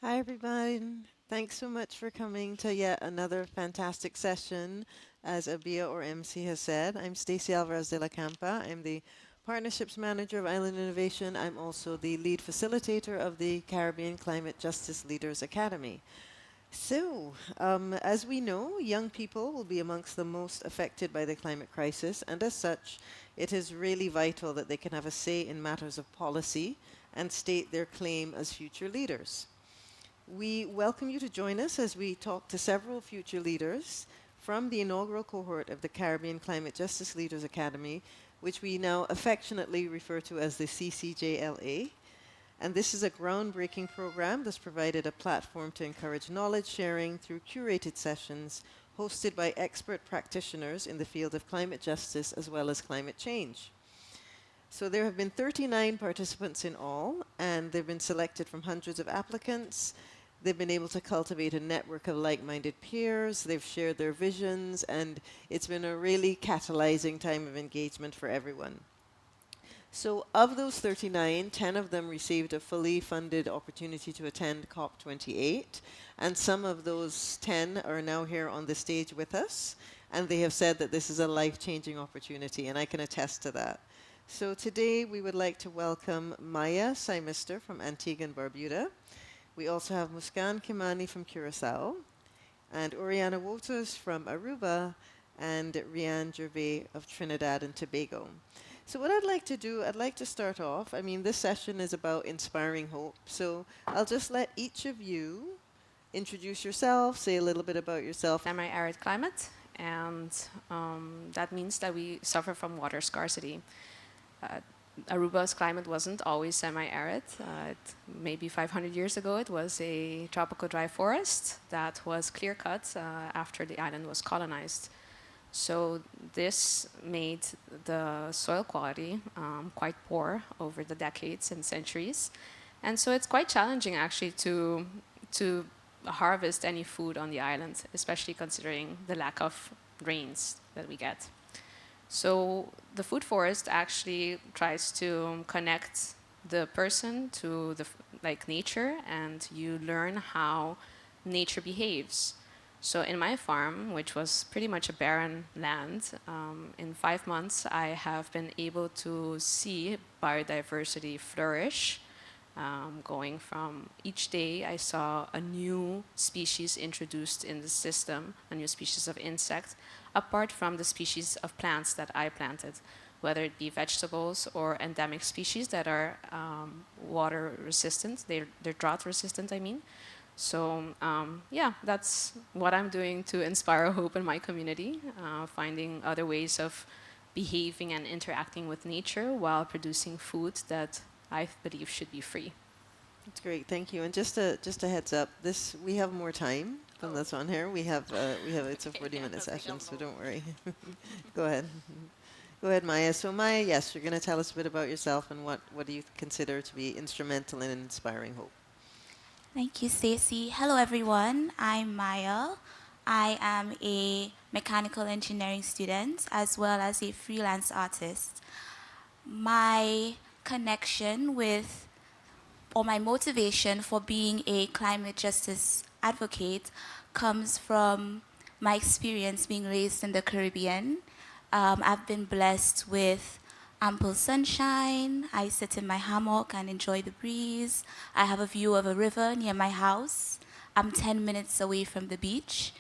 Hi, everybody. Thanks so much for coming to yet another fantastic session. As Abia or MC has said, I'm Stacey Alvarez de la Campa. I'm the Partnerships Manager of Island Innovation. I'm also the lead facilitator of the Caribbean Climate Justice Leaders Academy. As we know, young people will be amongst the most affected by the climate crisis, and as such, it is really vital that they can have a say in matters of policy and state their claim as future leaders. We welcome you to join us as we talk to several future leaders from the inaugural cohort of the Caribbean Climate Justice Leaders Academy, which we now affectionately refer to as the CCJLA. And this is a groundbreaking program that's provided a platform to encourage knowledge sharing through curated sessions hosted by expert practitioners in the field of climate justice as well as climate change. So there have been 39 participants in all, and they've been selected from hundreds of applicants. They've been able to cultivate a network of like-minded peers. They've shared their visions, and it's been a really catalyzing time of engagement for everyone. So of those 39, 10 of them received a fully funded opportunity to attend COP28, and some of those 10 are now here on the stage with us, and they have said that this is a life-changing opportunity, and I can attest to that. So today we would like to welcome Maya Saimister from Antigua and Barbuda. We also have Muskan Kimani from Curacao, and Oriana Wotos from Aruba, and Rianne Gervais of Trinidad and Tobago. So what I'd like to do, I'd like to start off. I mean, this session is about inspiring hope. So I'll just let each of you introduce yourself, say a little bit about yourself. Semi-arid climate, and that means that we suffer from water scarcity. Uh, Aruba's climate wasn't always semi-arid. Maybe 500 years ago, it was a tropical dry forest that was clear-cut after the island was colonized. So this made the soil quality quite poor over the decades and centuries. And so it's quite challenging actually to harvest any food on the island, especially considering the lack of rains that we get. So the food forest actually tries to connect the person to nature, and you learn how nature behaves. So in my farm, which was pretty much a barren land, in 5 months I have been able to see biodiversity flourish. Going from each day, I saw a new species introduced in the system, a new species of insect, apart from the species of plants that I planted, whether it be vegetables or endemic species that are water resistant, they're drought resistant, I mean. So yeah, that's what I'm doing to inspire hope in my community, finding other ways of behaving and interacting with nature while producing food that I believe should be free. That's great, thank you. And just a heads up, this we have more time than this on here. We have it's a 40-minute session, so don't worry. Go ahead. Go ahead, Maya. So Maya, yes, you're going to tell us a bit about yourself and what do you consider to be instrumental in inspiring hope. Thank you, Stacey. Hello, everyone. I'm Maya. I am a mechanical engineering student as well as a freelance artist. My connection with, or my motivation for being a climate justice advocate comes from my experience being raised in the Caribbean. I've been blessed with ample sunshine. I sit in my hammock and enjoy the breeze. I have a view of a river near my house. I'm 10 minutes away from the beach.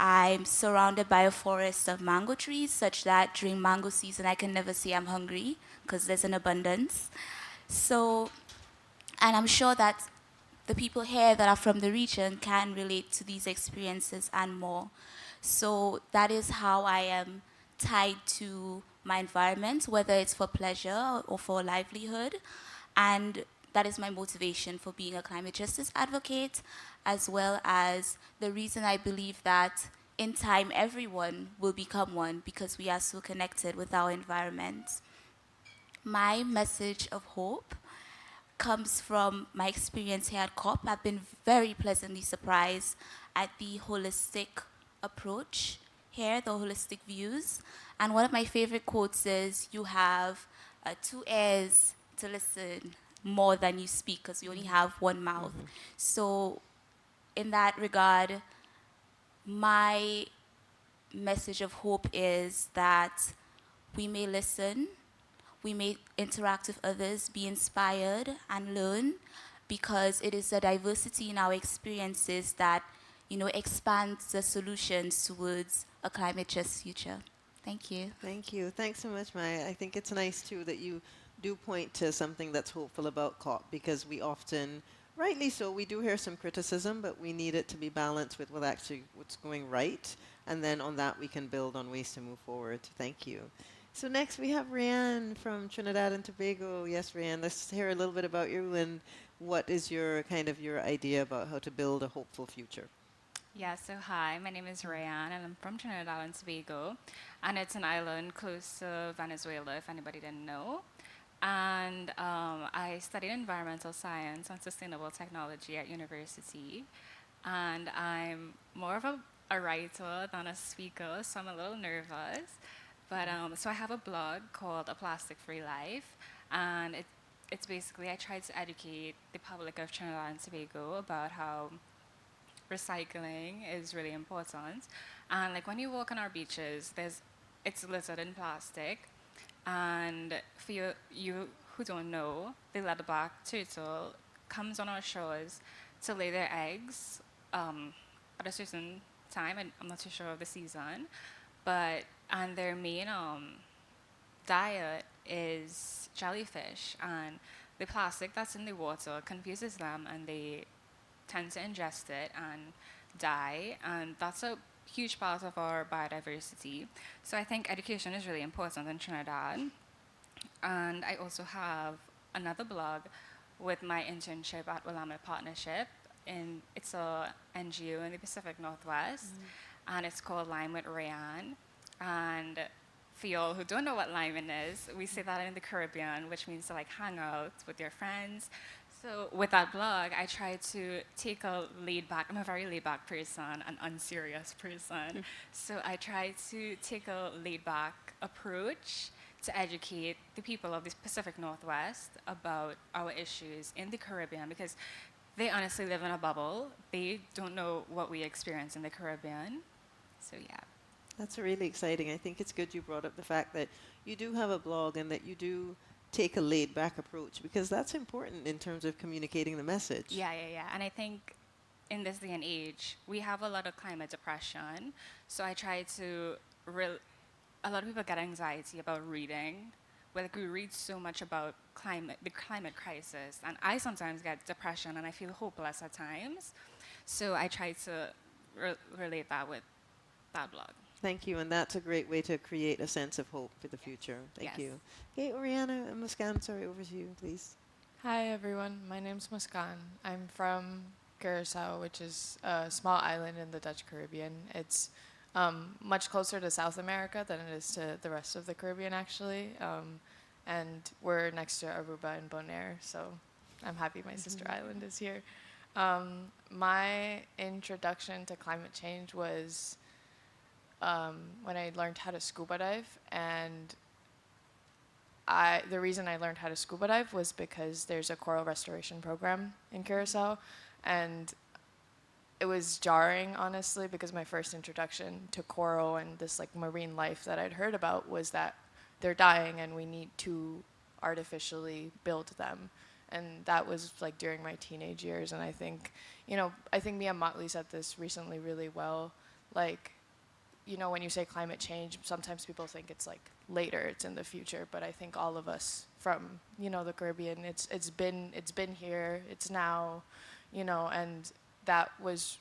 I'm surrounded by a forest of mango trees, such that during mango season I can never say I'm hungry because there's an abundance. So, and I'm sure that the people here that are from the region can relate to these experiences and more. So that is how I am tied to my environment, whether it's for pleasure or for livelihood. And that is my motivation for being a climate justice advocate, as well as the reason I believe that in time everyone will become one because we are so connected with our environment. My message of hope comes from my experience here at COP. I've been very pleasantly surprised at the holistic approach here, the holistic views. And one of my favorite quotes is, "You have 2 ears to listen more than you speak because we only have one mouth. So in that regard, my message of hope is that we may listen, we may interact with others, be inspired, and learn, because it is the diversity in our experiences that, expands the solutions towards a climate just future. Thank you. Thank you. Thanks so much, Maya. I think it's nice too that you do point to something that's hopeful about COP, because we often, rightly so, we do hear some criticism, but we need it to be balanced with what's going right, and then on that we can build on ways to move forward. Thank you. So next we have Rianne from Trinidad and Tobago. Yes, Rianne, let's hear a little bit about you and what is your your idea about how to build a hopeful future. Yeah, so hi, my name is Rayanne and I'm from Trinidad and Tobago. And it's an island close to Venezuela, if anybody didn't know. And I studied environmental science and sustainable technology at university. And I'm more of a writer than a speaker, so I'm a little nervous. But so I have a blog called A Plastic Free Life. And it's basically, I try to educate the public of Trinidad and Tobago about how recycling is really important. And like when you walk on our beaches, it's littered in plastic. And for you who don't know, the leatherback turtle comes on our shores to lay their eggs at a certain time, and I'm not too sure of the season, and their main diet is jellyfish, and the plastic that's in the water confuses them, and they tend to ingest it and die, and that's a huge part of our biodiversity. So I think education is really important in Trinidad. And I also have another blog with my internship at Willamette Partnership. It's a NGO in the Pacific Northwest, and it's called Lime with Rayan. And for y'all who don't know what liming is, we say that in the Caribbean, which means to like hang out with your friends. So with that blog, I try to take a laid back, I'm a very laid back person, an unserious person. So I try to take a laid back approach to educate the people of the Pacific Northwest about our issues in the Caribbean, because they honestly live in a bubble. They don't know what we experience in the Caribbean. So yeah. That's really exciting. I think it's good you brought up the fact that you do have a blog and that you do take a laid back approach, because that's important in terms of communicating the message. Yeah. And I think in this day and age, we have a lot of climate depression. So I try to, a lot of people get anxiety about reading. Like we read so much about the climate crisis, and I sometimes get depression and I feel hopeless at times. So I try to relate that with that blog. Thank you, and that's a great way to create a sense of hope for the future. Thank Yes. you. Okay, Oriana and Muskan, sorry, over to you, please. Hi everyone, my name's Muskan. I'm from Curacao, which is a small island in the Dutch Caribbean. It's much closer to South America than it is to the rest of the Caribbean, actually. And we're next to Aruba and Bonaire, so I'm happy my sister island is here. My introduction to climate change was when I learned how to scuba dive, and the reason I learned how to scuba dive was because there's a coral restoration program in Curacao, and it was jarring, honestly, because my first introduction to coral and this like marine life that I'd heard about was that they're dying and we need to artificially build them. And that was like during my teenage years, and I think Mia Motley said this recently really well, like, when you say climate change, sometimes people think it's like later, it's in the future, but I think all of us from, the Caribbean, it's been here, it's now, and that was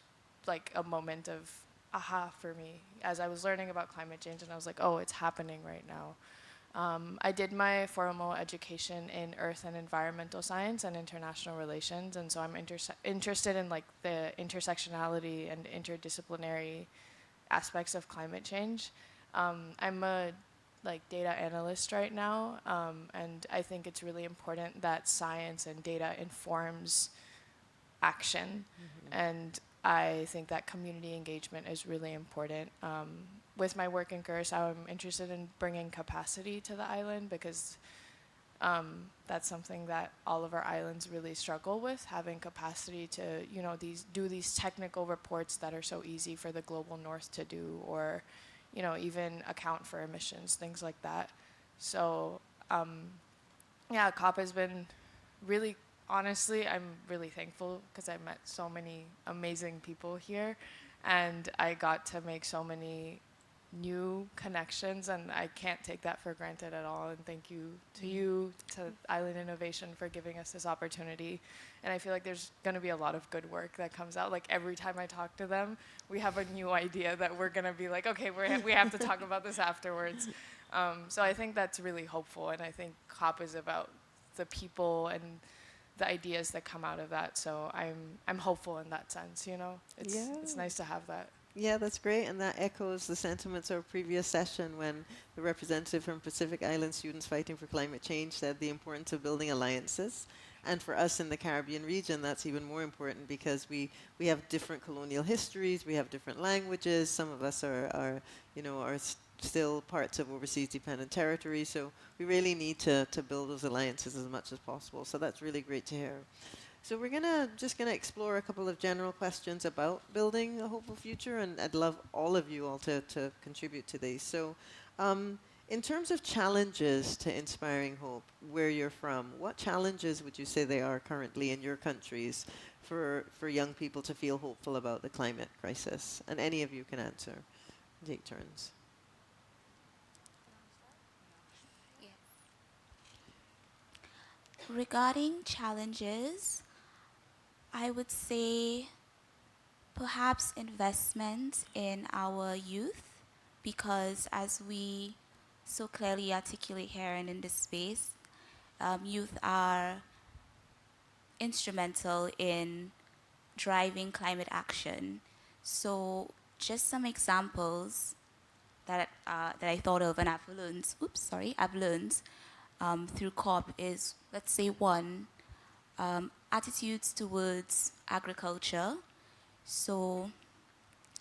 like a moment of aha for me as I was learning about climate change, and I was like, oh, it's happening right now. I did my formal education in earth and environmental science and international relations, and so I'm interested in like the intersectionality and interdisciplinary aspects of climate change. I'm a data analyst right now, and I think it's really important that science and data informs action, and I think that community engagement is really important. With my work in Curacao, I'm interested in bringing capacity to the island because That's something that all of our islands really struggle with, having capacity to, do these technical reports that are so easy for the global north to do, or, even account for emissions, things like that. So, yeah, COP has been really, honestly, I'm really thankful because I met so many amazing people here, and I got to make so many new connections, and I can't take that for granted at all. And thank you to Island Innovation for giving us this opportunity. And I feel like there's going to be a lot of good work that comes out. Like every time I talk to them, we have a new idea that we're going to be like, okay, we have to talk about this afterwards. So I think that's really hopeful, and I think COP is about the people and the ideas that come out of that. So I'm hopeful in that sense. It's nice to have that. Yeah, that's great, and that echoes the sentiments of our previous session when the representative from Pacific Island Students Fighting for Climate Change said the importance of building alliances. And for us in the Caribbean region, that's even more important because we have different colonial histories, we have different languages. Some of us are still parts of overseas dependent territory, so we really need to build those alliances as much as possible. So that's really great to hear. So we're just gonna explore a couple of general questions about building a hopeful future, and I'd love all of you all to contribute to these. So, in terms of challenges to inspiring hope, where you're from, what challenges would you say they are currently in your countries for young people to feel hopeful about the climate crisis? And any of you can answer. Take turns. Regarding challenges, I would say perhaps investment in our youth, because as we so clearly articulate here and in this space, youth are instrumental in driving climate action. So just some examples that I thought of and I've learned through COP is, let's say, one, attitudes towards agriculture. So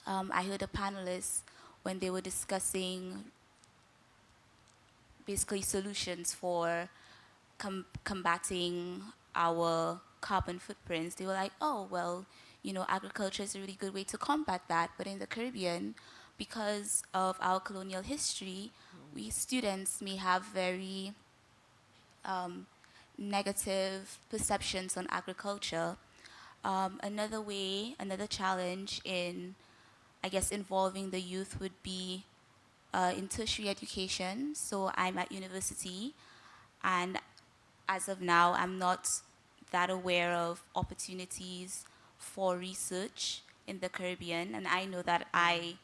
I heard a panelist when they were discussing basically solutions for combating our carbon footprints. They were like, oh, well, agriculture is a really good way to combat that. But in the Caribbean, because of our colonial history, we students may have very negative perceptions on agriculture. Another challenge in, I guess, involving the youth would be in tertiary education. So I'm at university, and as of now, I'm not that aware of opportunities for research in the Caribbean, and I know that I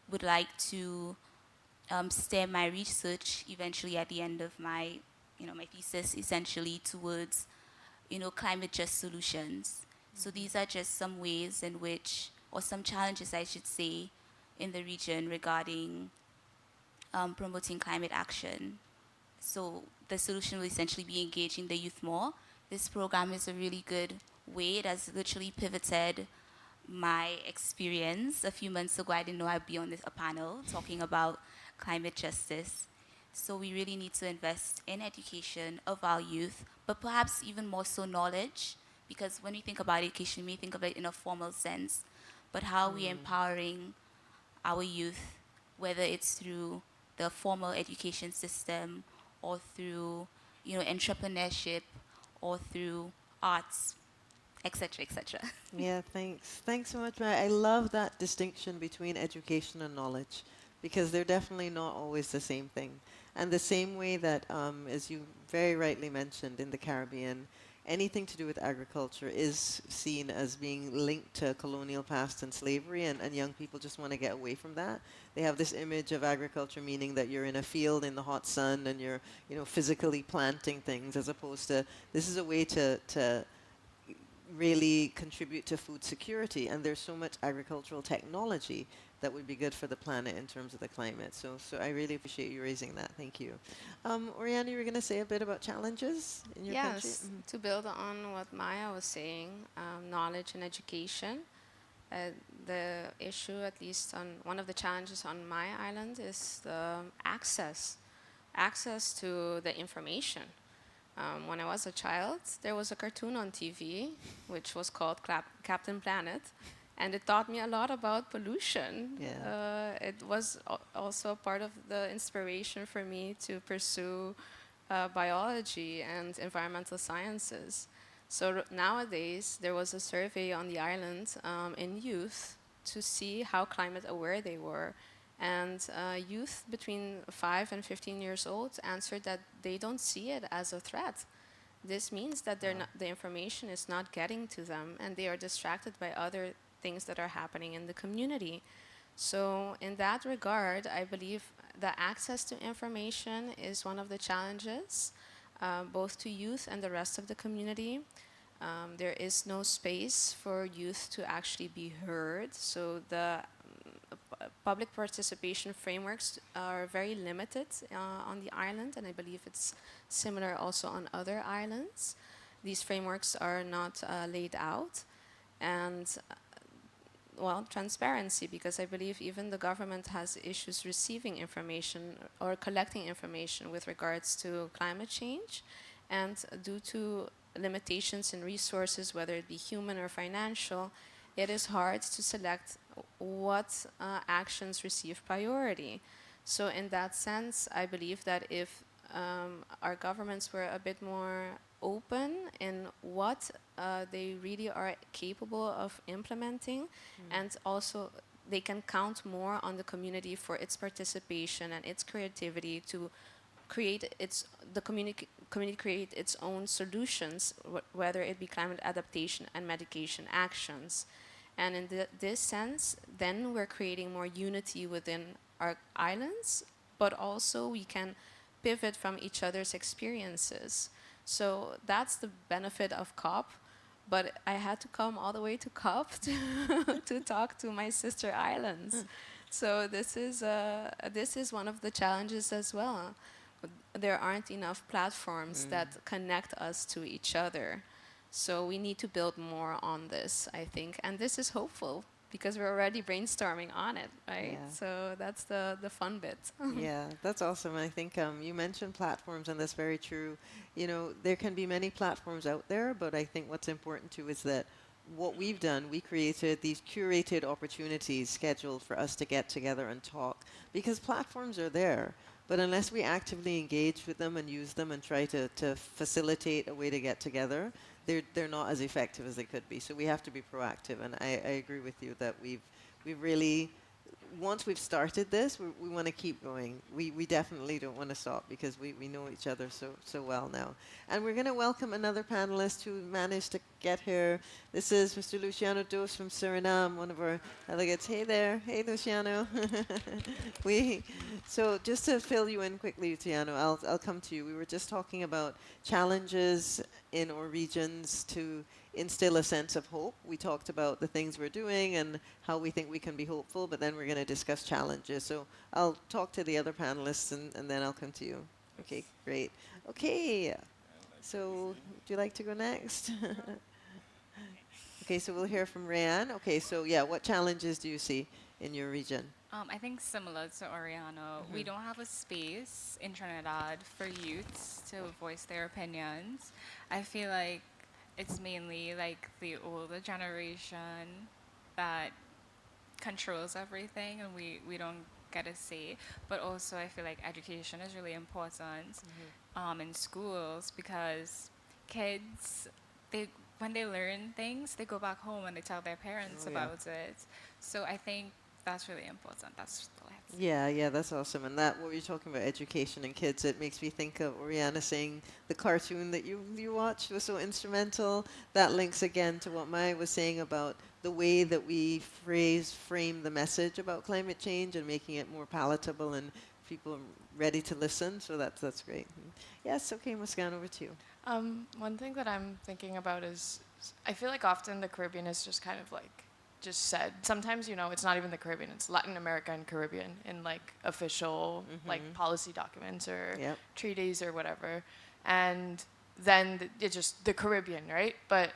would like to steer my research eventually at the end of my thesis, essentially towards, climate just solutions. So these are just some ways in which, or some challenges, I should say, in the region regarding promoting climate action. So the solution will essentially be engaging the youth more. This program is a really good way. It has literally pivoted my experience. A few months ago, I didn't know I'd be on a panel talking about climate justice. So we really need to invest in education of our youth, but perhaps even more so knowledge, because when we think about education, we may think of it in a formal sense, but how are we empowering our youth, whether it's through the formal education system or through, entrepreneurship or through arts, etc., etc. Yeah, thanks. Thanks so much, Maya. I love that distinction between education and knowledge because they're definitely not always the same thing. And the same way that, as you very rightly mentioned, in the Caribbean, anything to do with agriculture is seen as being linked to colonial past and slavery, and young people just want to get away from that. They have this image of agriculture meaning that you're in a field in the hot sun and you're, physically planting things, as opposed to this is a way to really contribute to food security. And there's so much agricultural technology that would be good for the planet in terms of the climate. So I really appreciate you raising that. Thank you. Oriana, you were going to say a bit about challenges in your country? Yes, to build on what Maya was saying, knowledge and education. The issue, at least on one of the challenges on my island, is the access to the information. When I was a child, there was a cartoon on TV which was called Captain Planet, and it taught me a lot about pollution. Yeah. It was also part of the inspiration for me to pursue biology and environmental sciences. So nowadays, there was a survey on the island in youth to see how climate aware they were. And youth between 5 and 15 years old answered that they don't see it as a threat. This means that the information is not getting to them and they are distracted by other things that are happening in the community. So, in that regard, I believe the access to information is one of the challenges, both to youth and the rest of the community. There is no space for youth to actually be heard, so the public participation frameworks are very limited on the island, and I believe it's similar also on other islands. These frameworks are not laid out, and well, transparency, because I believe even the government has issues receiving information or collecting information with regards to climate change, and due to limitations in resources, whether it be human or financial, it is hard to select what actions receive priority. So in that sense, I believe that if our governments were a bit more open in what they really are capable of implementing, and also they can count more on the community for its participation and its creativity to create the community create its own solutions, whether it be climate adaptation and mitigation actions. And in this sense, then we're creating more unity within our islands, but also we can pivot from each other's experiences. So that's the benefit of COP. But I had to come all the way to COP to talk to my sister islands. So this is one of the challenges as well. There aren't enough platforms that connect us to each other. So we need to build more on this, I think. And this is hopeful because we're already brainstorming on it, right? Yeah. So that's the fun bit. Yeah, that's awesome. I think you mentioned platforms, and that's very true. You know, there can be many platforms out there, but I think what's important too is that what we've done, we created these curated opportunities scheduled for us to get together and talk, because platforms are there. But unless we actively engage with them and use them and try to facilitate a way to get together, they're not as effective as they could be. So we have to be proactive. And I agree with you that we've really, once we've started this, we want to keep going. We definitely don't want to stop because we know each other so well now. And we're going to welcome another panelist who managed to get here. This is Mr. Luciano Dos from Suriname, one of our delegates. Hey there. Hey, Luciano. So just to fill you in quickly, Luciano, I'll come to you. We were just talking about challenges in our regions to instill a sense of hope. We talked about the things we're doing and how we think we can be hopeful, but then we're going to discuss challenges. So I'll talk to the other panelists and then I'll come to you. Okay, great. Okay, so would you like to go next? Okay, so we'll hear from Rayanne. Okay, so yeah, what challenges do you see in your region? I think similar to Oriana, we don't have a space in Trinidad for youths to voice their opinions. I feel like it's mainly like the older generation that controls everything and we don't get a say. But also I feel like education is really important in schools, because kids, when they learn things, they go back home and they tell their parents about it. So I think that's really important. That's all I have to say. Yeah, that's awesome. And that, what you're talking about, education and kids, it makes me think of Oriana saying the cartoon that you watched was so instrumental. That links again to what Maya was saying about the way that we frame the message about climate change and making it more palatable and people ready to listen. So that's great. Yes, okay, Muskan, over to you. One thing that I'm thinking about is I feel like often the Caribbean is just kind of like just said. Sometimes, it's not even the Caribbean, it's Latin America and Caribbean in like official like policy documents or treaties or whatever. And then it's just the Caribbean, right? But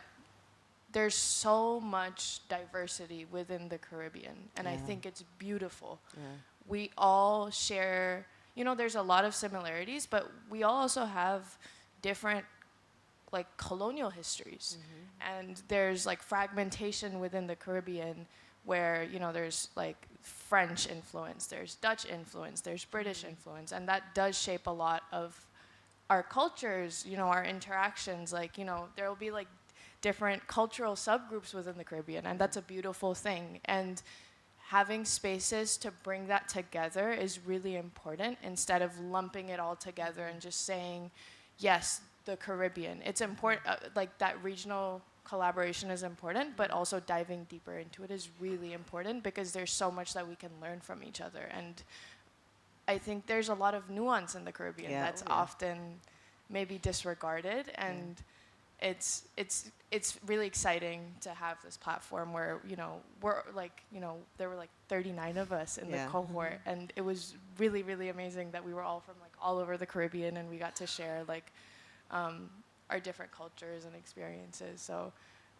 there's so much diversity within the Caribbean, and I think it's beautiful. We all share, there's a lot of similarities, but we all also have different like colonial histories, and there's like fragmentation within the Caribbean where there's like French influence, there's Dutch influence, there's British influence, and that does shape a lot of our cultures, our interactions. Like there will be like different cultural subgroups within the Caribbean, and that's a beautiful thing. And having spaces to bring that together is really important instead of lumping it all together and just saying, yes, the Caribbean. It's important, like that regional collaboration is important, but also diving deeper into it is really important because there's so much that we can learn from each other. And I think there's a lot of nuance in the Caribbean that's often maybe disregarded, and it's really exciting to have this platform where we're like there were like 39 of us in the cohort, and it was really, really amazing that we were all from like all over the Caribbean, and we got to share like our different cultures and experiences. So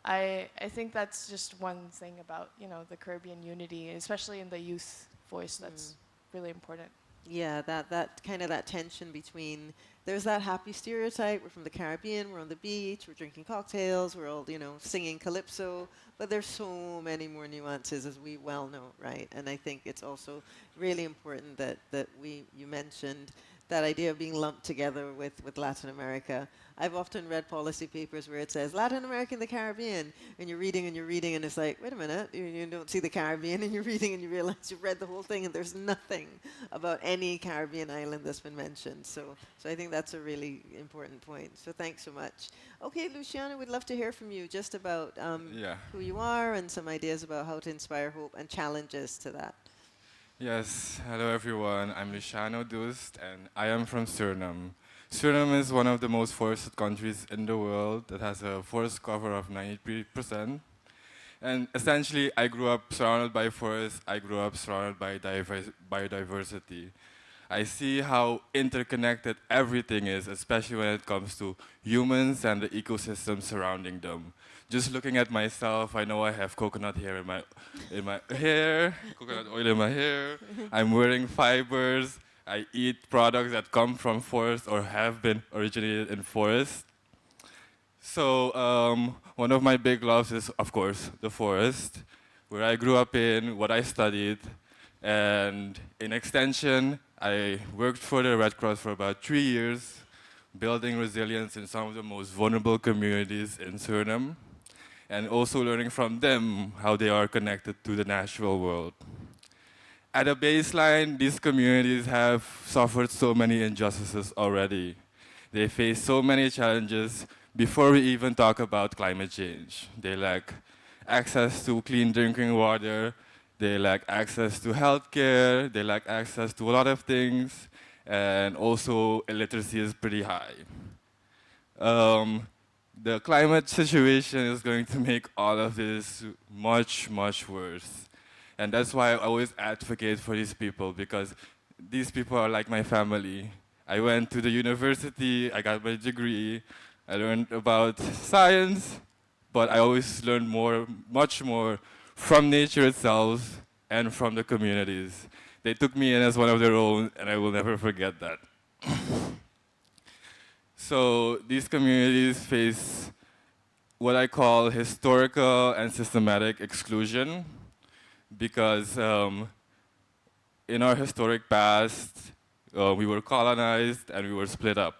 I think that's just one thing about the Caribbean unity, especially in the youth voice, that's really important. Yeah, that kind of that tension between, there's that happy stereotype, we're from the Caribbean, we're on the beach, we're drinking cocktails, we're all, singing calypso, but there's so many more nuances, as we well know, right? And I think it's also really important that you mentioned that idea of being lumped together with Latin America. I've often read policy papers where it says Latin America and the Caribbean, and you're reading, and it's like, wait a minute, you don't see the Caribbean, and you're reading and you realize you've read the whole thing and there's nothing about any Caribbean island that's been mentioned. So I think that's a really important point. So thanks so much. Okay, Luciano, we'd love to hear from you just about who you are and some ideas about how to inspire hope and challenges to that. Yes, hello everyone. I'm Luciano Dust, and I am from Suriname. Suriname is one of the most forested countries in the world that has a forest cover of 93%. And essentially, I grew up surrounded by forests. I grew up surrounded by biodiversity. I see how interconnected everything is, especially when it comes to humans and the ecosystem surrounding them. Just looking at myself, I know I have coconut hair in my hair, coconut oil in my hair. I'm wearing fibers. I eat products that come from forest or have been originated in forest. So one of my big loves is, of course, the forest, where I grew up in, what I studied, and in extension, I worked for the Red Cross for about 3 years, building resilience in some of the most vulnerable communities in Suriname, and also learning from them how they are connected to the natural world. At a baseline, these communities have suffered so many injustices already. They face so many challenges before we even talk about climate change. They lack access to clean drinking water, they lack access to healthcare, they lack access to a lot of things, and also illiteracy is pretty high. The climate situation is going to make all of this much, much worse. And that's why I always advocate for these people, because these people are like my family. I went to the university, I got my degree, I learned about science, but I always learned much more from nature itself and from the communities. They took me in as one of their own, and I will never forget that. So these communities face what I call historical and systematic exclusion, because in our historic past, we were colonized and we were split up.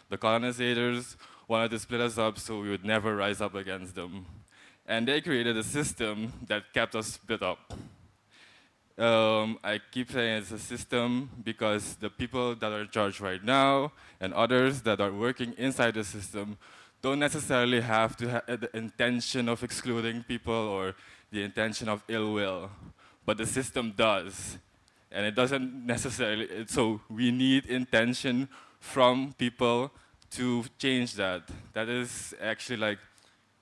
The colonizers wanted to split us up so we would never rise up against them. And they created a system that kept us split up. I keep saying it's a system because the people that are in charge right now and others that are working inside the system don't necessarily have to have the intention of excluding people or the intention of ill will, but the system does. And it doesn't necessarily, so we need intention from people to change that. That is actually like,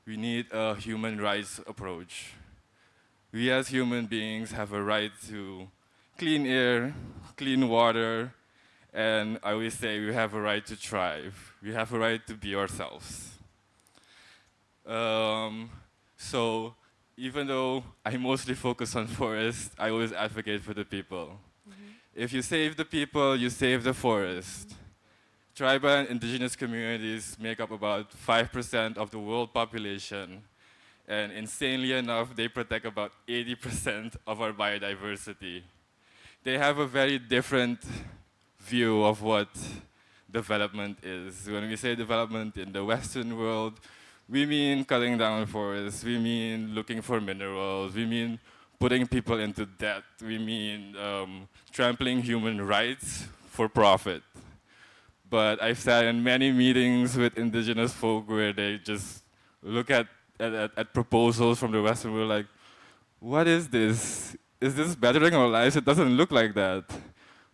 we need a human rights approach. We as human beings have a right to clean air, clean water, and I always say we have a right to thrive. We have a right to be ourselves. So even though I mostly focus on forest, I always advocate for the people. If you save the people, you save the forest. Tribal and indigenous communities make up about 5% of the world population. And insanely enough, they protect about 80% of our biodiversity. They have a very different view of what development is. When we say development in the Western world, we mean cutting down forests, we mean looking for minerals, we mean putting people into debt, we mean trampling human rights for profit. But I've sat in many meetings with indigenous folk where they just look at proposals from the Western world like, what is this? Is this bettering our lives? It doesn't look like that.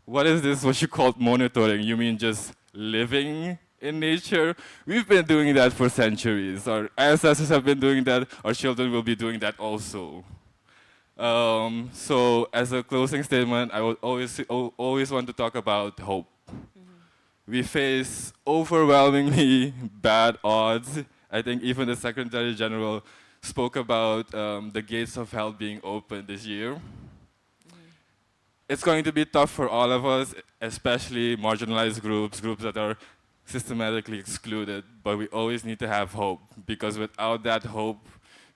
What is this, what you call monitoring? You mean just living in nature? We've been doing that for centuries. Our ancestors have been doing that. Our children will be doing that also. So as a closing statement, I would always want to talk about hope. We face overwhelmingly bad odds. I think even the Secretary General spoke about the gates of hell being open this year. It's going to be tough for all of us, especially marginalized groups, groups that are systematically excluded, but we always need to have hope, because without that hope,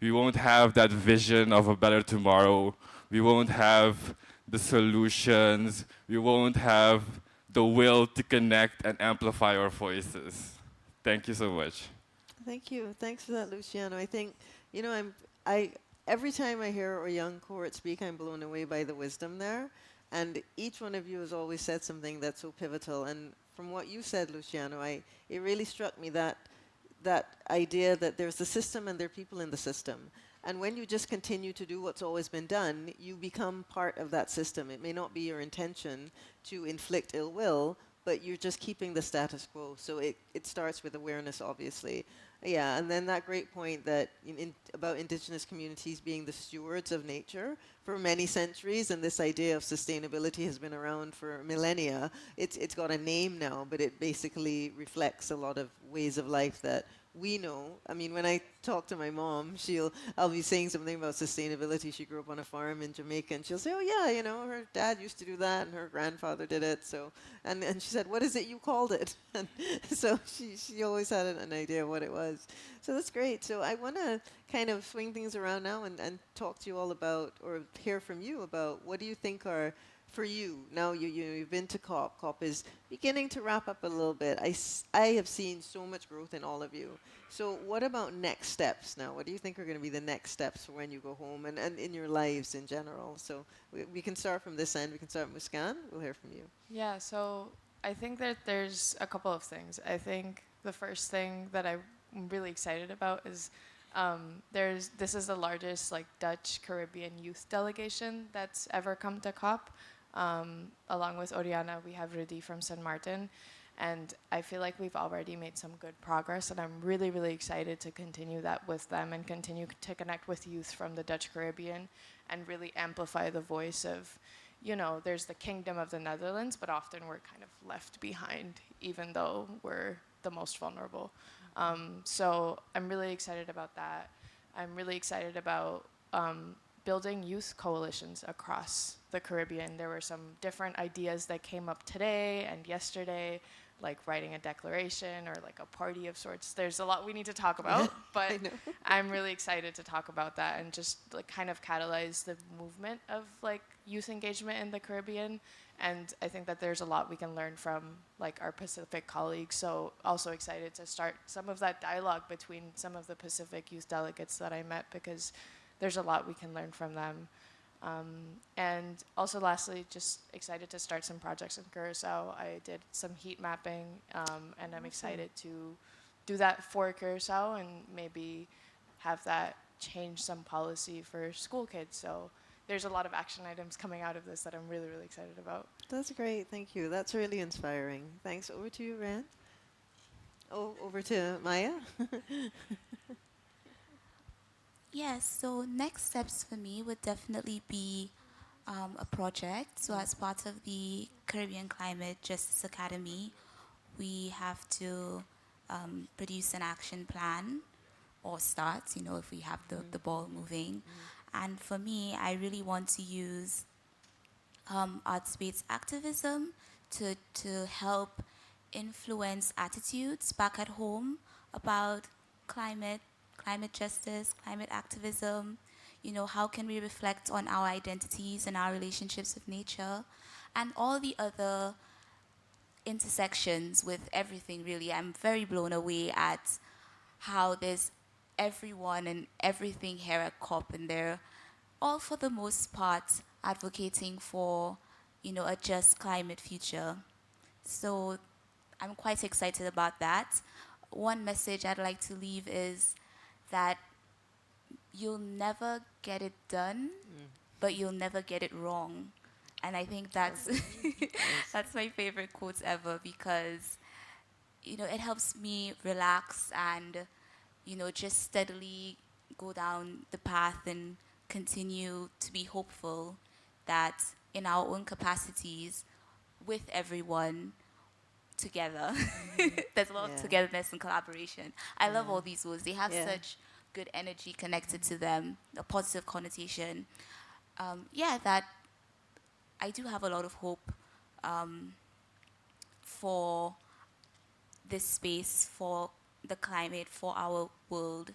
we won't have that vision of a better tomorrow. We won't have the solutions. We won't have the will to connect and amplify our voices. Thank you so much. Thank you. Thanks for that, Luciano. I think, I every time I hear a young cohort speak, I'm blown away by the wisdom there. And each one of you has always said something that's so pivotal. And from what you said, Luciano, it really struck me that idea that there's the system and there are people in the system. And when you just continue to do what's always been done, you become part of that system. It may not be your intention to inflict ill will, but you're just keeping the status quo. So it starts with awareness, obviously. Yeah, and then that great point that about indigenous communities being the stewards of nature for many centuries, and this idea of sustainability has been around for millennia. It's got a name now, but it basically reflects a lot of ways of life that we know. I mean, when I talk to my mom, I'll be saying something about sustainability. She grew up on a farm in Jamaica, and she'll say, "Oh yeah, her dad used to do that, and her grandfather did it." So, and she said, "What is it you called it?" And so she always had an idea of what it was. So that's great. So I want to kind of swing things around now and talk to you all about, or hear from you about, what do you think are, for you, now you've been to COP. COP is beginning to wrap up a little bit. I have seen so much growth in all of you. So what about next steps now? What do you think are going to be the next steps for when you go home and in your lives in general? So we can start from this end. We can start with Muskan. We'll hear from you. Yeah, so I think that there's a couple of things. I think the first thing that I'm really excited about is this is the largest Dutch Caribbean youth delegation that's ever come to COP. Along with Oriana, we have Rudy from San Martin, and I feel like we've already made some good progress, and I'm really, really excited to continue that with them and continue to connect with youth from the Dutch Caribbean and really amplify the voice of, there's the Kingdom of the Netherlands, but often we're kind of left behind, even though we're the most vulnerable. So I'm really excited about that. I'm really excited about building youth coalitions across the Caribbean. There were some different ideas that came up today and yesterday, like writing a declaration or like a party of sorts. There's a lot we need to talk about, but I'm really excited to talk about that and just kind of catalyze the movement of youth engagement in the Caribbean. And I think that there's a lot we can learn from our Pacific colleagues. So also excited to start some of that dialogue between some of the Pacific youth delegates that I met, because there's a lot we can learn from them. And also lastly, just excited to start some projects in Curacao. I did some heat mapping, and I'm excited to do that for Curacao and maybe have that change some policy for school kids. So there's a lot of action items coming out of this that I'm really, really excited about. That's great. Thank you. That's really inspiring. Thanks. Over to you, Rand. Oh, over to Maya. Yes, so next steps for me would definitely be a project. So as part of the Caribbean Climate Justice Academy, we have to produce an action plan or start, if we have the ball moving. And for me, I really want to use arts-based activism to help influence attitudes back at home about climate, climate justice, climate activism. You know, how can we reflect on our identities and our relationships with nature, and all the other intersections with everything, really. I'm very blown away at how there's everyone and everything here at COP, and they're all, for the most part, advocating for, you know, a just climate future. So I'm quite excited about that. One message I'd like to leave is that you'll never get it done, but you'll never get it wrong. And I think that's that's my favorite quote ever, because you know it helps me relax and you know just steadily go down the path and continue to be hopeful that in our own capacities with everyone together. There's a lot of Yeah. togetherness and collaboration. I love all these words. They have Yeah. such good energy connected to them, a positive connotation. Yeah, that I do have a lot of hope for this space, for the climate, for our world.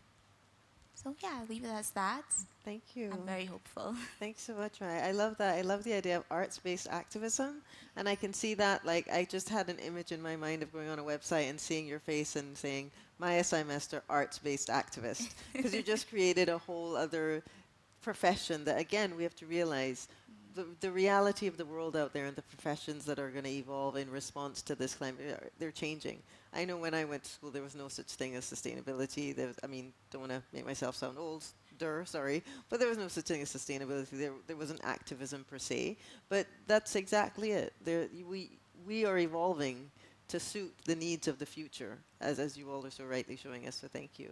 So yeah, I'll leave it as that. Thank you. I'm very hopeful. Thanks so much, Maya. I love that. I love the idea of arts-based activism, and I can see that. Like, I just had an image in my mind of going on a website and seeing your face and saying Maya Symester, arts-based activist, because you just created a whole other profession that, again, we have to realize the reality of the world out there and the professions that are going to evolve in response to this climate, they're changing. I know when I went to school, there was no such thing as sustainability. I mean, don't want to make myself sound older, sorry, but there was no such thing as sustainability. There wasn't activism per se, but that's exactly it. We are evolving to suit the needs of the future, as you all are so rightly showing us, so thank you.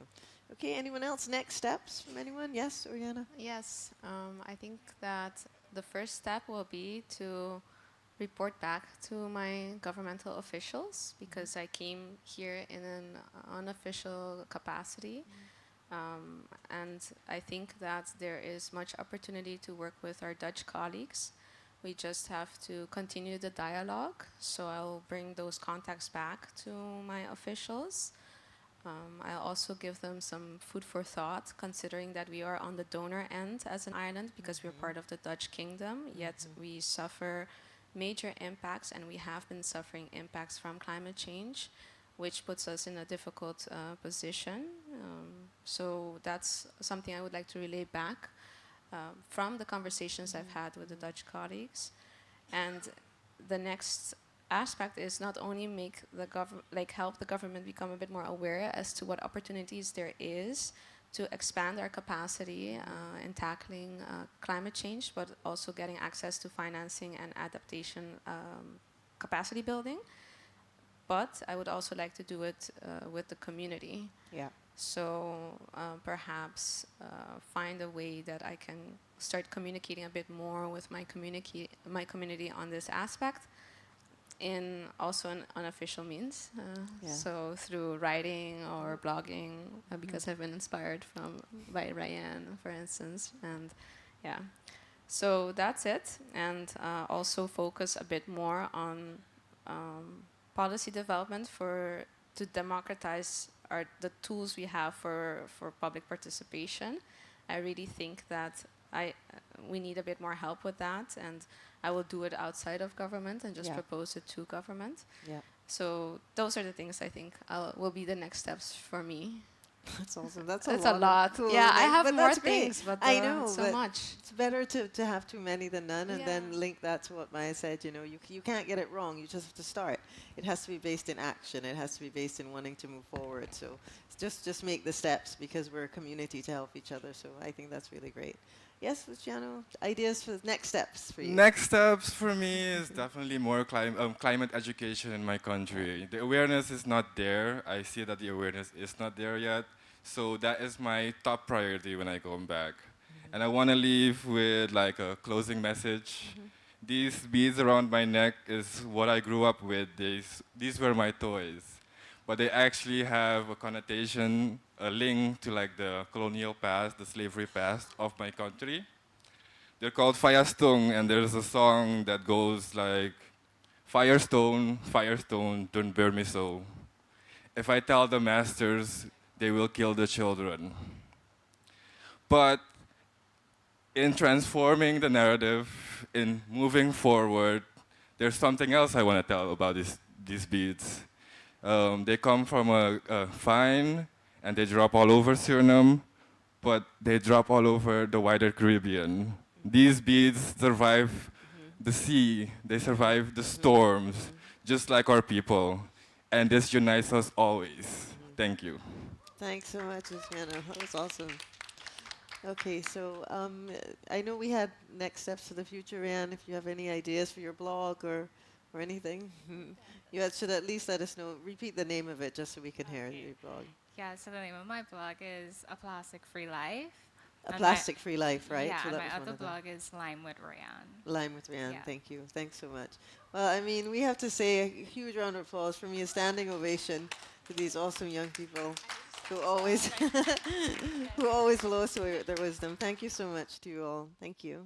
Okay, anyone else? Next steps from anyone? Yes, Oriana? Yes, I think that the first step will be to report back to my governmental officials, because I came here in an unofficial capacity. And I think that there is much opportunity to work with our Dutch colleagues. We just have to continue the dialogue. So I'll bring those contacts back to my officials. I'll also give them some food for thought, considering that we are on the donor end as an island, because we're part of the Dutch kingdom, yet we suffer major impacts, and we have been suffering impacts from climate change, which puts us in a difficult position. So that's something I would like to relay back from the conversations I've had with the Dutch colleagues. And the next aspect is not only make the help the government become a bit more aware as to what opportunities there is to expand our capacity in tackling climate change, but also getting access to financing and adaptation capacity building. But I would also like to do it with the community. Yeah. So perhaps find a way that I can start communicating a bit more with my community on this aspect, in also an unofficial means. So through writing or blogging, because I've been inspired by Ryan, for instance, and yeah. So that's it, and also focus a bit more on policy development to democratize the tools we have for public participation. I really think that we need a bit more help with that, and I will do it outside of government and just propose it to government. Yeah. So those are the things I think will be the next steps for me. That's awesome. That's a lot. Cool. Yeah, I have but more that's great. things, but I know so but much. It's better to have too many than none, and then Yeah. link that to what Maya said. You know, you can't get it wrong. You just have to start. It has to be based in action. It has to be based in wanting to move forward. So just make the steps, because we're a community to help each other. So I think that's really great. Yes, Luciano, ideas for the next steps for you? Next steps for me is definitely more climate education in my country. The awareness is not there. I see that the awareness is not there yet. So that is my top priority when I come back. And I want to leave with like a closing message. These beads around my neck is what I grew up with. These were my toys. But they actually have a connotation, a link to like the colonial past, the slavery past of my country. They're called Fayastung, and there's a song that goes like, Firestone, Firestone, don't burn me so. If I tell the masters, they will kill the children. But in transforming the narrative, in moving forward, there's something else I want to tell about these beads. They come from a vine, and they drop all over Suriname, but they drop all over the wider Caribbean. These beads survive the sea, they survive the storms, just like our people. And this unites us always. Thank you. Thanks so much, Luciano. That was awesome. Okay, so I know we had next steps for the future, Ryan. If you have any ideas for your blog or anything, should at least let us know. Repeat the name of it just so we can hear your blog. Yeah, so the name of my blog is A Plastic Free Life. A And Plastic-Free Life, right? Yeah, So and that my was one other of them. blog is Lime with Rayan. Lime with Ryan. Yeah. Thank you. Thanks so much. Well, I mean, we have to say a huge round of applause from you, a standing ovation to these awesome young people who always who always blow us away with their wisdom. Thank you so much to you all. Thank you.